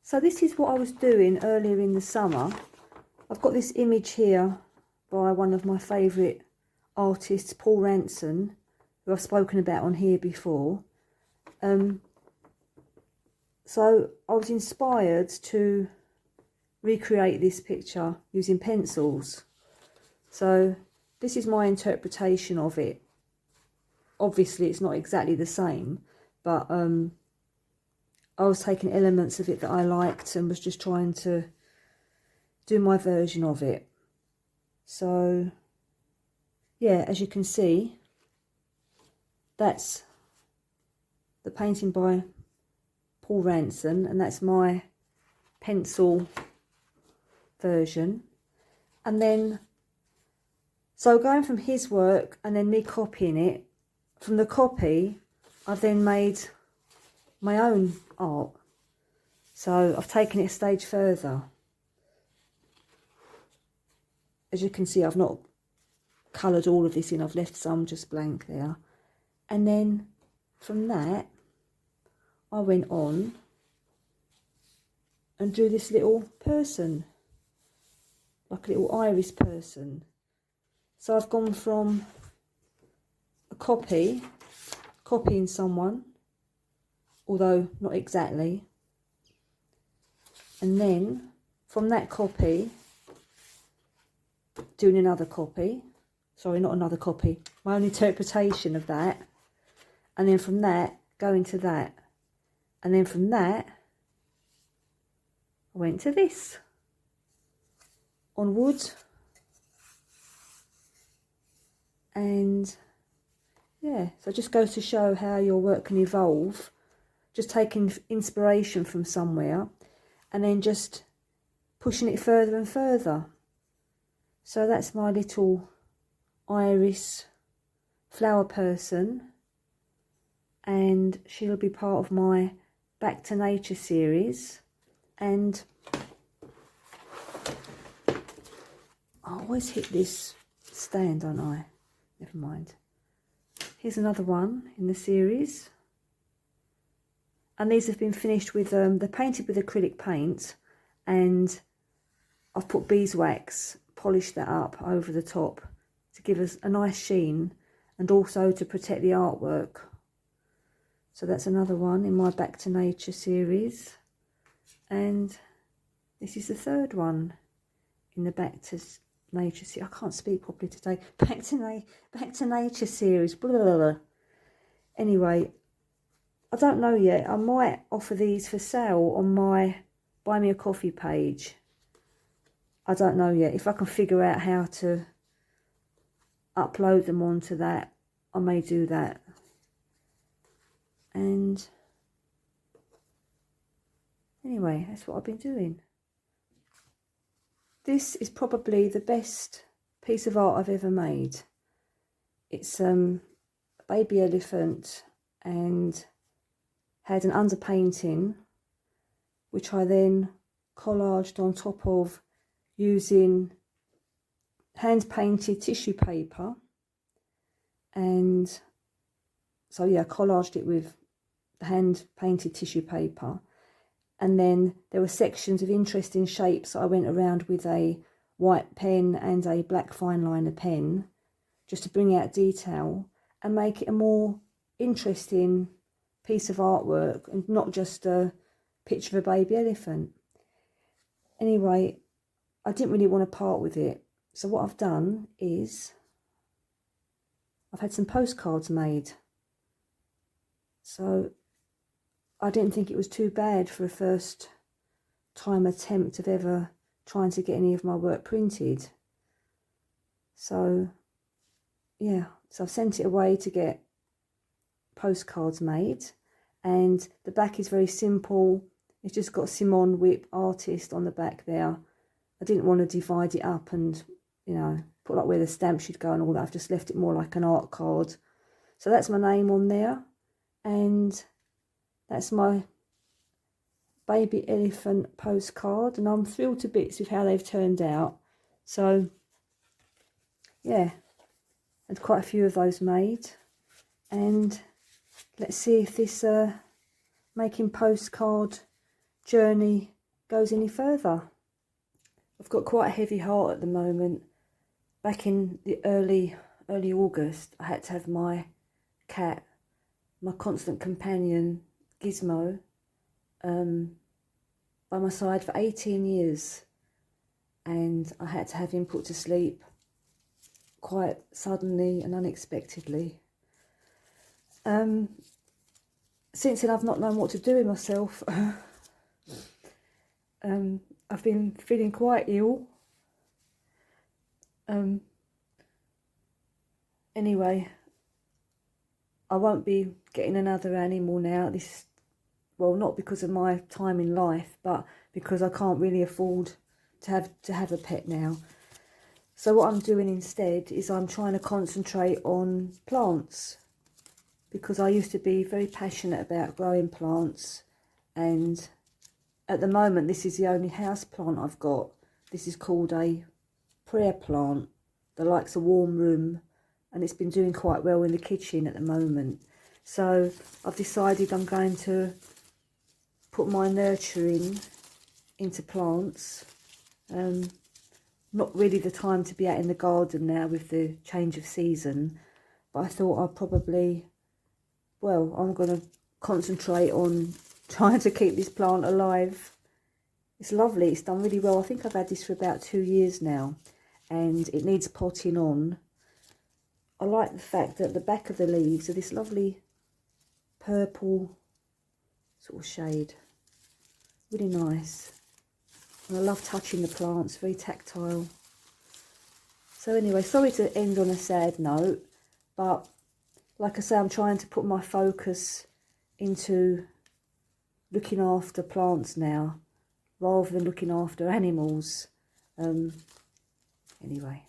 So this is what I was doing earlier in the summer. I've got this image here by one of my favourite artists, Paul Ranson, who I've spoken about on here before. So I was inspired to recreate this picture using pencils. So this is my interpretation of it. Obviously it's not exactly the same, but I was taking elements of it that I liked and was just trying to do my version of it. So yeah, as you can see, that's the painting by Paul Ranson, and that's my pencil version. And then, so going from his work and then me copying it, from the copy I've then made my own art. So I've taken it a stage further. As you can see, I've not coloured all of this in, I've left some just blank there. And then from that I went on and drew this little person, like a little iris person. So I've gone from a copying someone, although not exactly, and then from that copy doing another copy, sorry, not another copy, my own interpretation of that, and then from that going to that, and then from that I went to this on wood. And yeah, so it just goes to show how your work can evolve, just taking inspiration from somewhere and then just pushing it further and further. So that's my little iris flower person, and she'll be part of my Back to Nature series. And I always hit this stand, don't I? Never mind. Here's another one in the series. And these have been finished with, they're painted with acrylic paint, and I've put beeswax, polished that up over the top to give us a nice sheen and also to protect the artwork. So that's another one in my Back to Nature series. And this is the third one in the Back to Nature series. I can't speak properly today. Back to Nature series. Blah, blah, blah. Anyway, I don't know yet. I might offer these for sale on my Buy Me a Coffee page. I don't know yet. If I can figure out how to upload them onto that, I may do that. And anyway, that's what I've been doing. This is probably the best piece of art I've ever made. It's a baby elephant and had an underpainting, which I then collaged on top of using hand painted tissue paper. And so yeah, I collaged it with the hand painted tissue paper. And then there were sections of interesting shapes. I went around with a white pen and a black fine liner pen just to bring out detail and make it a more interesting piece of artwork and not just a picture of a baby elephant. Anyway, I didn't really want to part with it. So what I've done is I've had some postcards made. So I didn't think it was too bad for a first time attempt of ever trying to get any of my work printed. So yeah, so I've sent it away to get postcards made, and the back is very simple. It's just got Simon Whip Artist on the back there. I didn't want to divide it up and, you know, put like where the stamp should go and all that. I've just left it more like an art card. So that's my name on there, and that's my baby elephant postcard, and I'm thrilled to bits with how they've turned out. So yeah, had quite a few of those made, and let's see if this making postcard journey goes any further. I've got quite a heavy heart at the moment. Back in the early August, I had to have my cat, my constant companion, Gizmo, by my side for 18 years. And I had to have him put to sleep quite suddenly and unexpectedly. Since then, I've not known what to do with myself. I've been feeling quite ill. Anyway, I won't be getting another animal now. Well, not because of my time in life, but because I can't really afford to have a pet now. So what I'm doing instead is I'm trying to concentrate on plants, because I used to be very passionate about growing plants, and at the moment this is the only house plant I've got. This is called a prayer plant that likes a warm room, and it's been doing quite well in the kitchen at the moment. So I've decided I'm going to put my nurturing into plants. Not really the time to be out in the garden now with the change of season, but I thought I'd probably, well, I'm going to concentrate on trying to keep this plant alive. It's lovely, it's done really well. I think I've had this for about 2 years now, and it needs potting on. I like the fact that the back of the leaves are this lovely purple sort of shade. Really nice. And I love touching the plants, very tactile. So anyway, sorry to end on a sad note, but like I say, I'm trying to put my focus into looking after plants now, rather than looking after animals. Anyway.